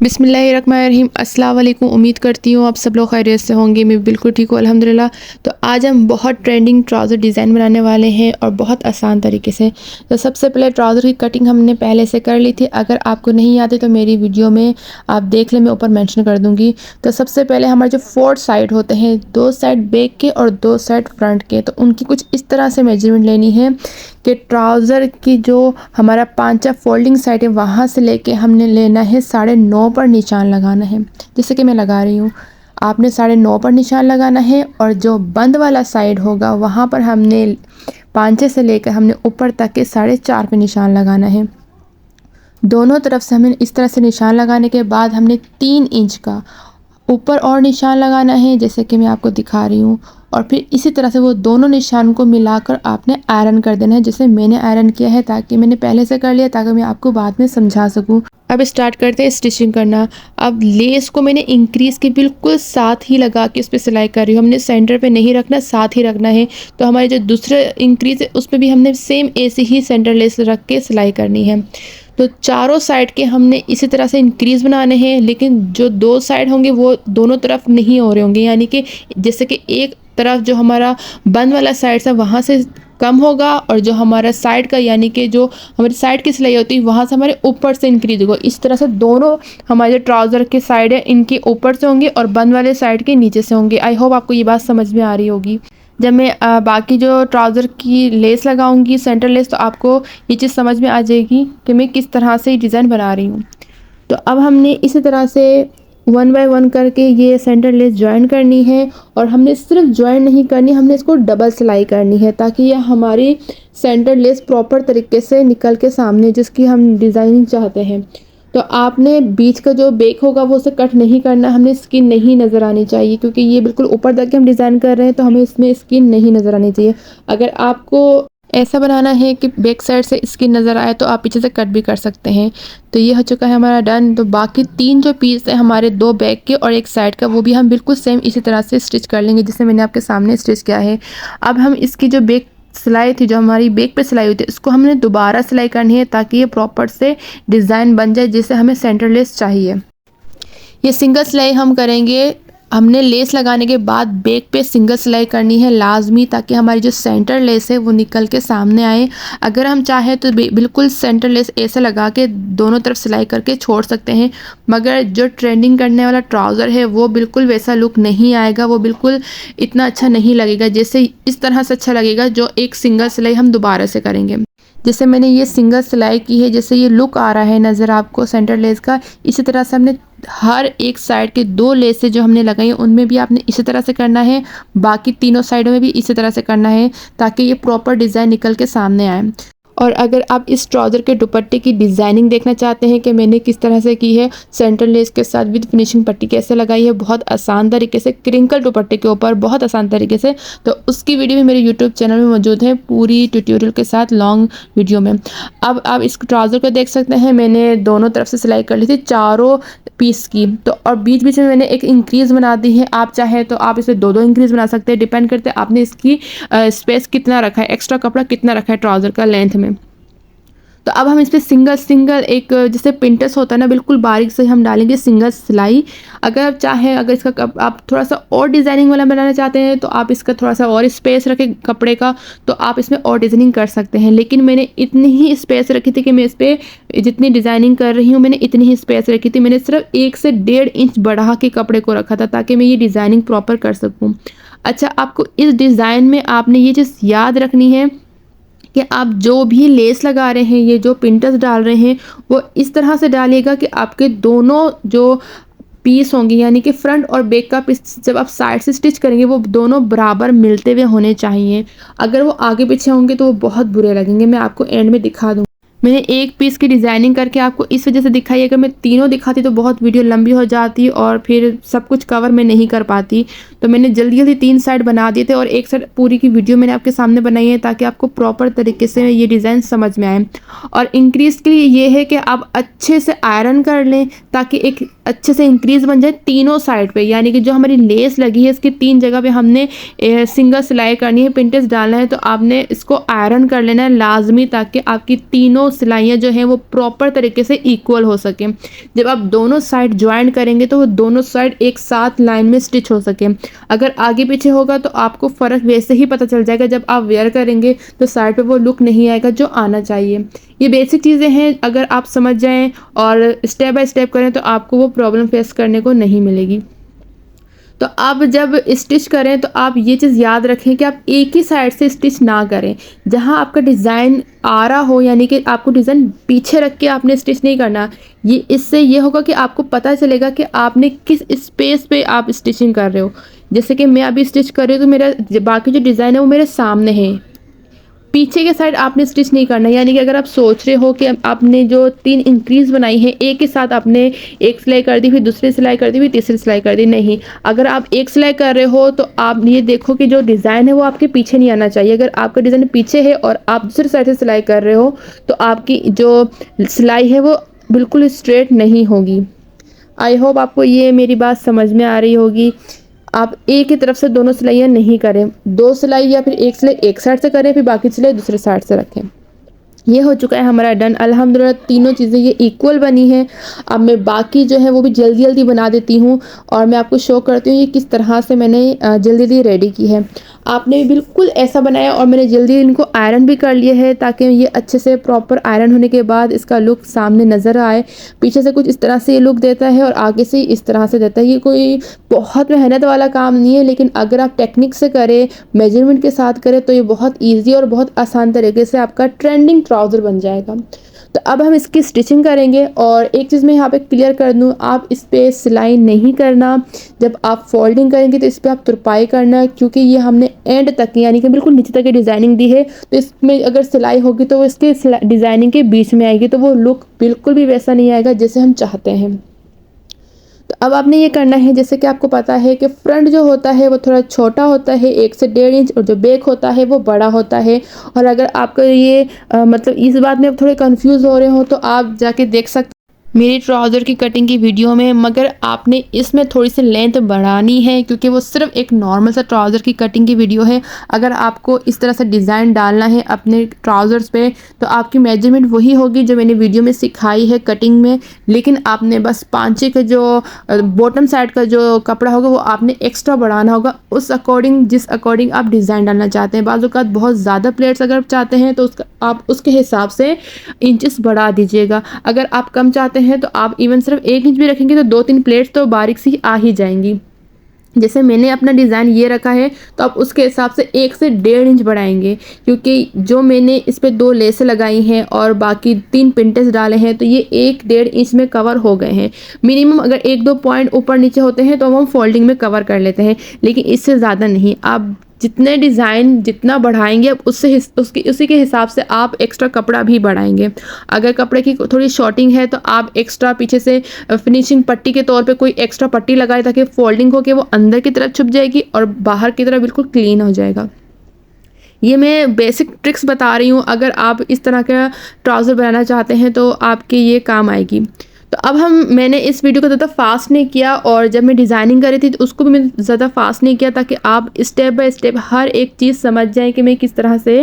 बिस्मिल्लाहिर्रहमानिर्रहीम। अस्सलाम वालेकुम। उम्मीद करती हूँ आप सब लोग खैरियत से होंगे। मैं बिल्कुल ठीक हूँ अल्हम्दुलिल्लाह। तो आज हम बहुत ट्रेंडिंग ट्राउज़र डिज़ाइन बनाने वाले हैं और बहुत आसान तरीके से। तो सबसे पहले ट्राउज़र की कटिंग हमने पहले से कर ली थी। अगर आपको नहीं आती तो मेरी वीडियो में आप देख लें, मैं ऊपर मेंशन कर दूँगी। तो सबसे पहले हमारे जो 4 साइड होते हैं, 2 साइड बैक के और 2 साइड फ्रंट के, तो उनकी कुछ इस तरह से मेजरमेंट लेनी है कि ट्राउज़र की जो हमारा पांचा फोल्डिंग साइड है वहाँ से लेके हमने लेना है 9.5 पर निशान लगाना है, जैसे कि मैं लगा रही हूँ। आपने 9.5 पर निशान लगाना है और जो बंद वाला साइड होगा वहाँ पर हमने पांचे से लेकर हमने ऊपर तक के 4.5 पे निशान लगाना है। दोनों तरफ से हमें इस तरह से निशान लगाने के बाद हमने 3 इंच का ऊपर और निशान लगाना है, जैसे कि मैं आपको दिखा रही हूँ। और फिर इसी तरह से वो दोनों निशान को मिलाकर आपने आयरन कर देना है, जैसे मैंने आयरन किया है, ताकि मैंने पहले से कर लिया ताकि मैं आपको बाद में समझा सकूँ। अब स्टार्ट करते हैं स्टिचिंग करना। अब लेस को मैंने इंक्रीज़ के बिल्कुल साथ ही लगा के उस पर सिलाई कर रही हूँ। हमने सेंटर पे नहीं रखना, साथ ही रखना है। तो हमारी जो दूसरा इंक्रीज़ है उस पर भी हमने सेम ऐसे ही सेंटर लेस रख के सिलाई करनी है। तो चारों साइड के हमने इसी तरह से इंक्रीज़ बनाने हैं, लेकिन जो 2 साइड होंगे वो दोनों तरफ नहीं हो रहे होंगे, यानी कि जैसे कि एक तरफ जो हमारा बंद वाला साइड है वहाँ से कम होगा और जो हमारा साइड का यानी कि जो हमारी साइड की सिलाई होती है वहाँ से हमारे ऊपर से इंक्रीज होगा। इस तरह से दोनों हमारे जो ट्राउज़र के साइड है इनके ऊपर से होंगे और बंद वाले साइड के नीचे से होंगे। आई होप आपको ये बात समझ में आ रही होगी। जब मैं बाकी जो ट्राउज़र की लेस लगाऊंगी, सेंटर लेस, तो आपको ये चीज़ समझ में आ जाएगी कि मैं किस तरह से डिज़ाइन बना रही हूँ। तो अब हमने इसी तरह से 1 बाय 1 करके ये सेंटर लेस ज्वाइन करनी है और हमने सिर्फ ज्वाइन नहीं करनी, हमने इसको डबल सिलाई करनी है ताकि ये हमारी सेंटर लेस प्रॉपर तरीके से निकल के सामने जिसकी हम डिज़ाइनिंग चाहते हैं। तो आपने बीच का जो बेक होगा वो उसे कट नहीं करना, हमें स्किन नहीं नज़र आनी चाहिए, क्योंकि ये बिल्कुल ऊपर तक हम डिज़ाइन कर रहे हैं तो हमें इसमें स्किन नहीं नज़र आनी चाहिए। अगर आपको ऐसा बनाना है कि बैक साइड से स्किन नज़र आए तो आप पीछे से कट भी कर सकते हैं। तो ये हो चुका है हमारा डन। तो बाकी 3 जो पीस है हमारे, 2 बैक के और 1 साइड का, वो भी हम बिल्कुल सेम इसी तरह से स्टिच कर लेंगे जिसे मैंने आपके सामने स्टिच किया है। अब हम इसकी जो बैक सिलाई थी, जो हमारी बैक पे सिलाई हुई थी, इसको हमने दोबारा सिलाई करनी है ताकि ये प्रॉपर से डिज़ाइन बन जाए जिसे हमें सेंटर लेस चाहिए। ये सिंगल सिलाई हम करेंगे। हमने लेस लगाने के बाद बैक पे सिंगल सिलाई करनी है लाजमी, ताकि हमारी जो सेंटर लेस है वो निकल के सामने आए। अगर हम चाहें तो बिल्कुल सेंटर लेस ऐसे लगा के दोनों तरफ सिलाई करके छोड़ सकते हैं, मगर जो ट्रेंडिंग करने वाला ट्राउज़र है वो बिल्कुल वैसा लुक नहीं आएगा, वो बिल्कुल इतना अच्छा नहीं लगेगा जैसे इस तरह से अच्छा लगेगा जो एक सिंगल सिलाई हम दोबारा से करेंगे। जैसे मैंने ये सिंगल सिलाई की है, जैसे ये लुक आ रहा है नज़र आपको सेंटर लेस का, इसी तरह से हमने हर एक साइड के 2 लेसें जो हमने लगाई हैं उनमें भी आपने इसी तरह से करना है, बाकी तीनों साइडों में भी इसी तरह से करना है ताकि ये प्रॉपर डिज़ाइन निकल के सामने आए। और अगर आप इस ट्राउज़र के दुपट्टे की डिज़ाइनिंग देखना चाहते हैं कि मैंने किस तरह से की है, सेंटर लेस के साथ विद फिनिशिंग पट्टी कैसे लगाई है बहुत आसान तरीके से, क्रिंकल दुपट्टे के ऊपर बहुत आसान तरीके से, तो उसकी वीडियो भी मेरे यूट्यूब चैनल में मौजूद है पूरी ट्यूटोरियल के साथ लॉन्ग वीडियो में। अब आप इस ट्राउज़र को देख सकते हैं, मैंने दोनों तरफ से सिलाई कर ली थी चारों पीस की, तो और बीच बीच में मैंने एक इंक्रीज़ बना दी है। आप चाहें तो आप इसे 2-2 इंक्रीज़ बना सकते हैं, डिपेंड करते हैं आपने इसकी स्पेस कितना रखा है, एक्स्ट्रा कपड़ा कितना रखा है ट्राउज़र का लेंथ में। तो अब हम इस पर सिंगल एक जैसे पिंटस होता है ना, बिल्कुल बारीक से हम डालेंगे सिंगल सिलाई। अगर आप चाहें, अगर इसका आप थोड़ा सा और डिज़ाइनिंग वाला बनाना चाहते हैं तो आप इसका थोड़ा सा और स्पेस रखें कपड़े का, तो आप इसमें और डिज़ाइनिंग कर सकते हैं। लेकिन मैंने इतनी ही स्पेस रखी थी कि मैं इस पर जितनी डिज़ाइनिंग कर रही हूँ मैंने इतनी ही स्पेस रखी थी। मैंने सिर्फ 1 से 1.5 इंच बढ़ा के कपड़े को रखा था ताकि मैं ये डिज़ाइनिंग प्रॉपर कर सकूँ। अच्छा, आपको इस डिज़ाइन में आपने ये चीज़ याद रखनी है कि आप जो भी लेस लगा रहे हैं, ये जो पिंटस डाल रहे हैं, वो इस तरह से डालिएगा कि आपके दोनों जो पीस होंगे, यानी कि फ्रंट और बैक का पीस जब आप साइड से स्टिच करेंगे वो दोनों बराबर मिलते हुए होने चाहिए। अगर वो आगे पीछे होंगे तो वो बहुत बुरे लगेंगे, मैं आपको एंड में दिखा दूँ। मैंने एक पीस की डिज़ाइनिंग करके आपको इस वजह से दिखाई है, अगर मैं तीनों दिखाती तो बहुत वीडियो लंबी हो जाती और फिर सब कुछ कवर मैं नहीं कर पाती। तो मैंने जल्दी-जल्दी 3 साइड बना दिए थे और एक साइड पूरी की वीडियो मैंने आपके सामने बनाई है ताकि आपको प्रॉपर तरीके से ये डिज़ाइन समझ में आए। और इंक्रीज़ के लिए ये है कि आप अच्छे से आयरन कर लें ताकि एक अच्छे से इंक्रीज़ बन जाए तीनों साइड पे, यानी कि जो हमारी लेस लगी है इसकी 3 जगह पे हमने सिंगल सिलाई करनी है, पिंटेस डालना है, तो आपने इसको आयरन कर लेना है लाजमी ताकि आपकी तीनों सिलाइयाँ जो हैं वो प्रॉपर तरीके से इक्वल हो सकें। जब आप दोनों साइड ज्वाइन करेंगे तो वो दोनों साइड एक साथ लाइन में स्टिच हो सके। अगर आगे पीछे होगा तो आपको फ़र्क वैसे ही पता चल जाएगा, जब आप वेयर करेंगे तो साइड पे वो लुक नहीं आएगा जो आना चाहिए। ये बेसिक चीज़ें हैं, अगर आप समझ जाएँ और स्टेप बाय स्टेप करें तो आपको वो प्रॉब्लम फेस करने को नहीं मिलेगी। तो आप जब स्टिच करें तो आप ये चीज़ याद रखें कि आप एक ही साइड से स्टिच ना करें। जहाँ आपका डिज़ाइन आ रहा हो, यानी कि आपको डिज़ाइन पीछे रख के आपने स्टिच नहीं करना। ये इससे ये होगा कि आपको पता चलेगा कि आपने किस स्पेस पे आप स्टिचिंग कर रहे हो। जैसे कि मैं अभी स्टिच कर रही हूँ तो मेरा बाकी जो डिज़ाइन है वो मेरे सामने है, पीछे के साइड आपने स्टिच नहीं करना। यानी कि अगर आप सोच रहे हो कि आपने जो 3 इंक्रीज़ बनाई है एक ही साथ आपने एक सिलाई कर दी, फिर दूसरी सिलाई कर दी, फिर तीसरी सिलाई कर दी, नहीं। अगर आप एक सिलाई कर रहे हो तो आप ये देखो कि जो डिज़ाइन है वो आपके पीछे नहीं आना चाहिए। अगर आपका डिज़ाइन पीछे है और आप दूसरी साइड से सिलाई कर रहे हो तो आपकी जो सिलाई है वो बिल्कुल स्ट्रेट नहीं होगी। आई होप आपको ये मेरी बात समझ में आ रही होगी। आप एक ही तरफ से दोनों सिलाइयाँ नहीं करें, 2 सिलाई या फिर एक सिलाई एक साइड से करें, फिर बाकी सिलाई दूसरे साइड से रखें। ये हो चुका है हमारा डन। अल्हम्दुलिल्लाह तीनों चीज़ें ये इक्वल बनी हैं। अब मैं बाकी जो है वो भी जल्दी जल्दी बना देती हूँ और मैं आपको शो करती हूँ ये किस तरह से मैंने जल्दी जल्दी रेडी की है। आपने भी बिल्कुल ऐसा बनाया और मैंने जल्दी इनको आयरन भी कर लिया है ताकि ये अच्छे से प्रॉपर आयरन होने के बाद इसका लुक सामने नज़र आए। पीछे से कुछ इस तरह से ये लुक देता है और आगे से इस तरह से देता है। ये कोई बहुत मेहनत वाला काम नहीं है, लेकिन अगर आप टेक्निक से करें, मेजरमेंट के साथ करें तो ये बहुत ईजी और बहुत आसान तरीके से आपका ट्रेंडिंग ट्राउज़र बन जाएगा। तो अब हम इसकी स्टिचिंग करेंगे। और एक चीज़ मैं यहाँ पे क्लियर कर दूँ, आप इस पर सिलाई नहीं करना। जब आप फोल्डिंग करेंगे तो इस पर आप तुरपाई करना, क्योंकि ये हमने एंड तक यानी कि बिल्कुल नीचे तक की डिज़ाइनिंग दी है। तो इसमें अगर सिलाई होगी तो वो इसके डिज़ाइनिंग के बीच में आएगी, तो वो लुक बिल्कुल भी वैसा नहीं आएगा जैसे हम चाहते हैं। तो अब आपने ये करना है, जैसे कि आपको पता है कि फ्रंट जो होता है वो थोड़ा छोटा होता है 1 से 1.5 इंच, और जो बैक होता है वो बड़ा होता है। और अगर आपका ये मतलब इस बात में थोड़े कंफ्यूज हो रहे हो तो आप जाके देख सकते मेरी ट्राउज़र की कटिंग की वीडियो में, मगर आपने इसमें थोड़ी सी लेंथ बढ़ानी है क्योंकि वो सिर्फ एक नॉर्मल सा ट्राउज़र की कटिंग की वीडियो है। अगर आपको इस तरह से डिज़ाइन डालना है अपने ट्राउज़र्स पे तो आपकी मेजरमेंट वही होगी जो मैंने वीडियो में सिखाई है कटिंग में, लेकिन आपने बस पांचे का जो बॉटम साइड का जो कपड़ा होगा वो आपने एक्स्ट्रा बढ़ाना होगा उस अकॉर्डिंग जिस अकॉर्डिंग आप डिज़ाइन डालना चाहते हैं। बाज़ औक़ात बहुत ज़्यादा प्लेट्स अगर आप चाहते हैं तो आप उसके हिसाब से इंचेस बढ़ा दीजिएगा। अगर आप कम चाहते हैं तो आप इवन सिर्फ 1 इंच भी रखेंगे तो 2-3 प्लेट्स तो बारीक सी आ ही जाएंगी। जैसे मैंने अपना डिज़ाइन ये रखा है तो आप उसके हिसाब से 1 से 1.5 इंच बढ़ाएंगे, क्योंकि जो मैंने इस पे 2 लेसें लगाई हैं और बाकी 3 पिंटेस डाले हैं तो ये 1-1.5 इंच में कवर हो गए हैं। मिनिमम अगर 1-2 पॉइंट ऊपर नीचे होते हैं तो हम फोल्डिंग में कवर कर लेते हैं, लेकिन इससे ज़्यादा नहीं। आप जितने डिज़ाइन जितना बढ़ाएंगे अब उसी के हिसाब से आप एक्स्ट्रा कपड़ा भी बढ़ाएंगे। अगर कपड़े की थोड़ी शॉर्टिंग है तो आप एक्स्ट्रा पीछे से फिनिशिंग पट्टी के तौर पे कोई एक्स्ट्रा पट्टी लगाए ताकि फोल्डिंग हो के वो अंदर की तरफ छुप जाएगी और बाहर की तरफ बिल्कुल क्लीन हो जाएगा। ये मैं बेसिक ट्रिक्स बता रही हूँ, अगर आप इस तरह का ट्राउज़र बनाना चाहते हैं तो आपके ये काम आएगी। तो अब मैंने इस वीडियो को ज़्यादा फास्ट नहीं किया और जब मैं डिज़ाइनिंग कर रही थी तो उसको भी मैं ज़्यादा फास्ट नहीं किया ताकि आप स्टेप बाय स्टेप हर एक चीज़ समझ जाएं कि मैं किस तरह से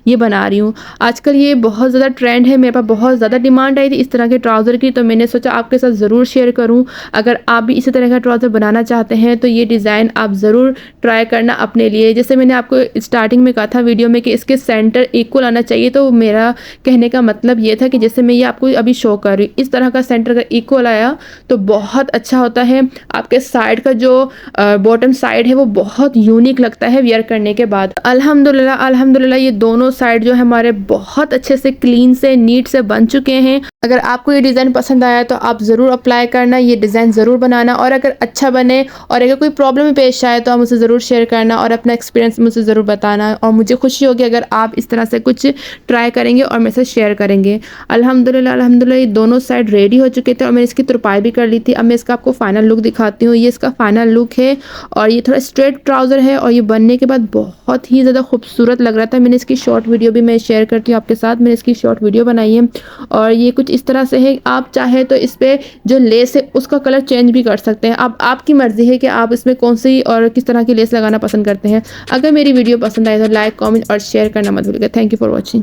ये बना रही हूँ। आजकल ये बहुत ज़्यादा ट्रेंड है, मेरे पास बहुत ज़्यादा डिमांड आई थी इस तरह के ट्राउज़र की, तो मैंने सोचा आपके साथ ज़रूर शेयर करूँ। अगर आप भी इसी तरह का ट्राउज़र बनाना चाहते हैं तो ये डिज़ाइन आप ज़रूर ट्राई करना अपने लिए। जैसे मैंने आपको स्टार्टिंग में कहा था वीडियो में कि इसके सेंटर इक्वल आना चाहिए, तो मेरा कहने का मतलब ये था कि जैसे मैं ये आपको अभी शो कर रही हूँ इस तरह का सेंटर इक्वल आया तो बहुत अच्छा होता है। आपके साइड का जो बॉटम साइड है वो बहुत यूनिक लगता है वियर करने के बाद। अल्हम्दुलिल्लाह ये दोनों साइड जो है हमारे बहुत अच्छे से क्लीन से नीट से बन चुके हैं। अगर आपको ये डिज़ाइन पसंद आया तो आप ज़रूर अप्लाई करना, ये डिज़ाइन ज़रूर बनाना, और अगर अच्छा बने और अगर कोई प्रॉब्लम पेश आए तो आप मुझसे ज़रूर शेयर करना और अपना एक्सपीरियंस मुझसे ज़रूर बताना, और मुझे खुशी होगी अगर आप इस तरह से कुछ ट्राई करेंगे और मेरे साथ शेयर करेंगे। अल्हम्दुलिल्लाह ये दोनों साइड रेडी हो चुके थे और मैंने इसकी तुरपाई भी कर ली थी। अब मैं इसका आपको फाइनल लुक दिखाती हूँ। ये इसका फाइनल लुक है और ये थोड़ा स्ट्रेट ट्राउज़र है और ये बनने के बाद बहुत ही ज़्यादा खूबसूरत लग रहा था। मैंने इसकी शॉर्ट वीडियो भी मैं शेयर करती हूँ आपके साथ। मैंने इसकी शॉर्ट वीडियो बनाई है और ये कुछ इस तरह से है। आप चाहे तो इस पे जो लेस है उसका कलर चेंज भी कर सकते हैं। अब आपकी मर्ज़ी है कि आप इसमें कौन सी और किस तरह की लेस लगाना पसंद करते हैं। अगर मेरी वीडियो पसंद आए तो लाइक, कमेंट और शेयर करना मत भूलिएगा। Thank you for watching.